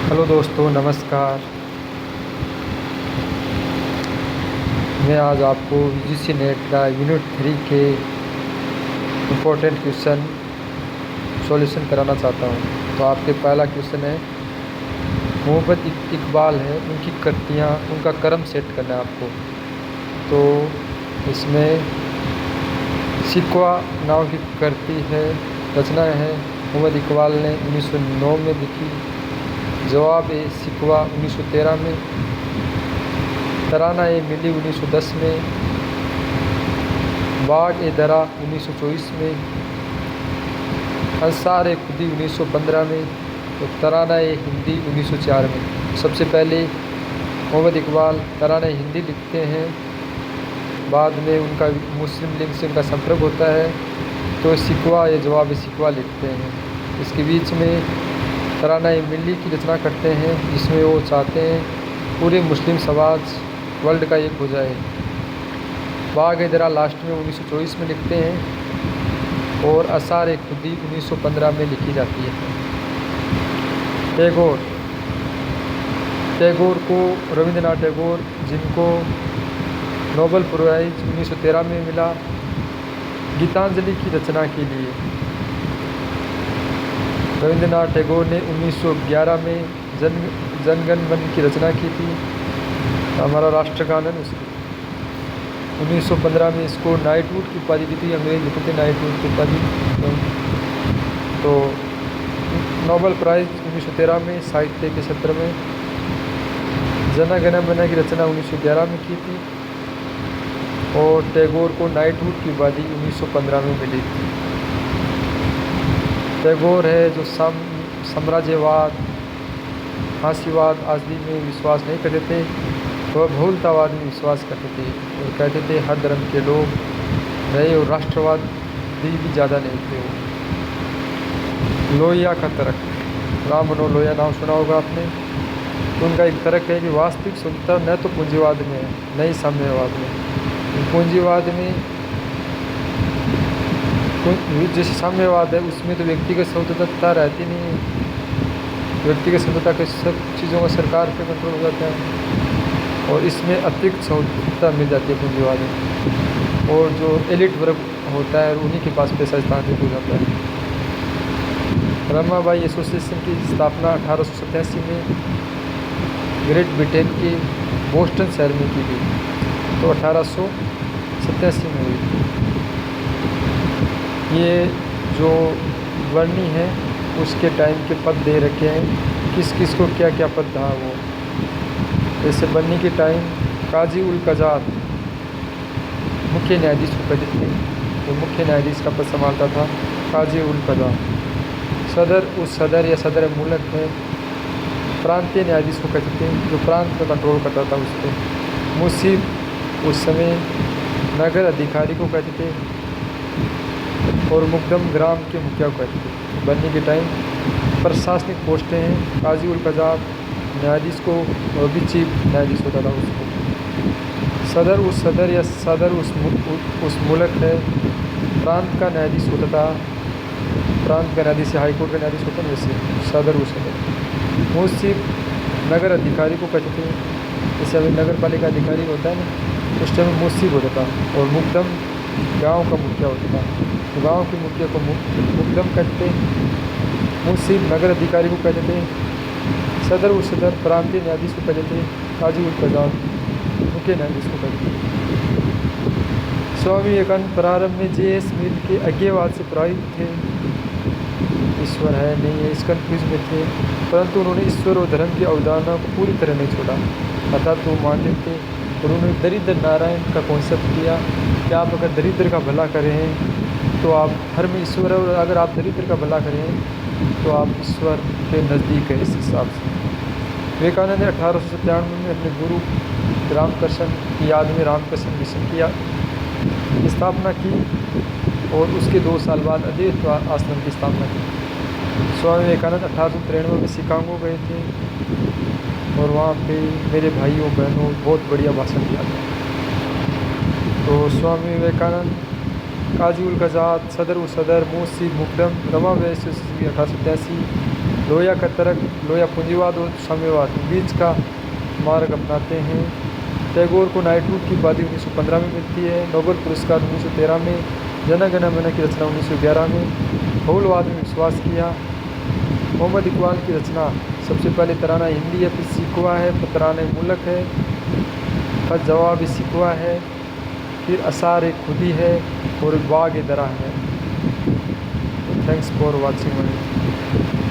Hello दोस्तों, नमस्कार। मैं आज आपको यूजीसी नेट का यूनिट 3 के इम्पोर्टेंट क्वेश्चन सॉल्यूशन कराना चाहता हूँ। तो आपके पहला क्वेश्चन है, मोहम्मद इकबाल है, उनकी कृतियाँ, उनका क्रम सेट करना है आपको। तो इसमें शिकवा नाम की कृति है, रचना है मोहम्मद इकबाल ने 1909 में लिखी। जवाब ए शिकवा 1913 में, तराना ए मिली 1910 में, बाग ए दरा 1924 में, अंसार ए खुदी 1915 में, तो तराना ए हिंदी 1904 में। सबसे पहले मोहम्मद इकबाल तराना हिंदी लिखते हैं, बाद में उनका मुस्लिम लीग से उनका संपर्क होता है तो शिकवा या जवाब शिकवा लिखते हैं। इसके बीच में तराना मिली की रचना करते हैं, जिसमें वो चाहते हैं पूरे मुस्लिम समाज वर्ल्ड का एक हो जाए। बाग ए दरा लास्ट में 1924 में लिखते हैं और असार ए खुदी 1915 में लिखी जाती है। टैगोर को रविंद्रनाथ टैगोर, जिनको नोबेल प्राइज 1913 में मिला गीतांजलि की रचना के लिए। रविंद्रनाथ टैगोर ने 1911 में जनगण मन की रचना की थी, हमारा राष्ट्रगान है उसकी। 1915 में इसको नाइटहुड की उपाधि दी थी, अंग्रेज लिखते थे नाइटहुड की उपाधि। तो नोबेल प्राइज 1913 में साहित्य के क्षेत्र में। जन गण मन की रचना 1911 में की थी और टैगोर को नाइटहुड की उपाधि 1915 में मिली थी। टैगोर है जो साम्राज्यवाद, फांसीवाद आदि में विश्वास नहीं करते थे, वह बहुलतावाद में विश्वास करते थे और कहते थे हर धर्म के लोग रहे और राष्ट्रवाद भी ज़्यादा नहीं थे। वो लोहिया का तर्क, राम मनोहर लोहिया नाम सुना होगा आपने। तो उनका एक तर्क है कि वास्तविक स्वतंत्रता न तो पूंजीवाद में है न ही साम्यवाद में। पूंजीवाद में जैसे साम्यवाद है उसमें तो व्यक्तिगत स्वतंत्रता रहती नहीं है, व्यक्तिगत स्वतंत्रता के सब चीज़ों का सरकार पे कंट्रोल हो जाता है और इसमें अतिरिक्त स्वतंत्रता मिल जाती है पूंजीवाद में। और जो एलिट वर्ग होता है उन्हीं के पास पैसा स्थानांतरित हो जाता है। रमाबाई एसोसिएशन की स्थापना 1887 में ग्रेट ब्रिटेन के बोस्टन शहर में की गई, तो 1887 में हुई। ये जो वर्णी है उसके टाइम के पद दे रखे हैं, किस किस को क्या क्या पद था वो। जैसे बन्नी के टाइम काजी उल कज़ात मुख्य न्यायाधीश को कहते थे, तो मुख्य न्यायाधीश का पद संभालता था काजी उल कज़ात। सदर उस सदर या सदर मुल्क में प्रांतीय न्यायाधीश को कहते थे, जो प्रांत पर कंट्रोल करता था उस पर। मुसीब उस समय नगर अधिकारी को कहते थे और मुकदम ग्राम के मुखिया को कहते थे। बन्नी के टाइम प्रशासनिक पोस्टें हैं, काजी उल कज़ात न्यायाधीश को और भी चीफ न्यायाधीश होता था उसको। सदर उस सदर या सदर उस मुल्क है, प्रांत का न्यायाधीश होता था। प्रांत का न्यायाधीश हाई कोर्ट का न्यायाधीश होता है, वैसे सदर उस सदर। मुंसिफ नगर अधिकारी को कहते थे, जैसे अभी नगर पालिका अधिकारी होता है ना, उस टाइम मुंसिफ होता था। और मुकदम गांव का मुखिया होता था, तो गांव के मुखिया को मुकदम कहते। मुंसिफ नगर अधिकारी को कहते थे। सदर उस सदर प्रांतीय न्यायाधीश को कहते थे, काजी उल कज़ात मुख्य न्यायाधीश को कहते थे। स्वामी विवेकानंद प्रारंभ में जे.एस. मिल के अज्ञेयवाद से प्रभावित थे, ईश्वर है नहीं है इस कन्फ्यूज में थे, परंतु उन्होंने ईश्वर और धर्म की अवधारणा को पूरी तरह नहीं छोड़ा, अर्थात वो मानते थे। और उन्होंने दरिद्र नारायण का कॉन्सेप्ट किया कि आप अगर दरिद्र का भला करें तो आप हर में ईश्वर है, और अगर आप दरिद्र का भला करें तो आप ईश्वर के नज़दीक है। इस हिसाब से विवेकानंद ने 1897 में अपने गुरु रामकृष्ण की याद में रामकृष्ण मिशन की स्थापना की और उसके 2 साल बाद अद्वैत आश्रम की स्थापना की। स्वामी विवेकानंद 1893 में शिकागो गए थे और वहाँ पे मेरे भाइयों बहनों बहुत बढ़िया भाषण दिया था। तो स्वामी विवेकानंद, काजी उल कज़ात, सदर व सदर, मुंशी मुकदम, रमाबाई एसोसिएशन 1887, लोया का तर्क, लोया पूंजीवाद और साम्यवाद बीच का मार्ग अपनाते हैं। टैगोर को नाइटहुड की उपाधि 1915 में मिलती है। नोबेल पुरस्कार 1913 में। जन गण मन की रचना 1911 में। बहुलवाद में विश्वास किया। मोहम्मद इकबाल की रचना सबसे पहले तराना हिंदी है, फिर सिकवा है, फिर तराने मुल्क है, फिर जवाब सिकवा है, फिर असार खुदी है और बाग दरा है। Thanks for watching.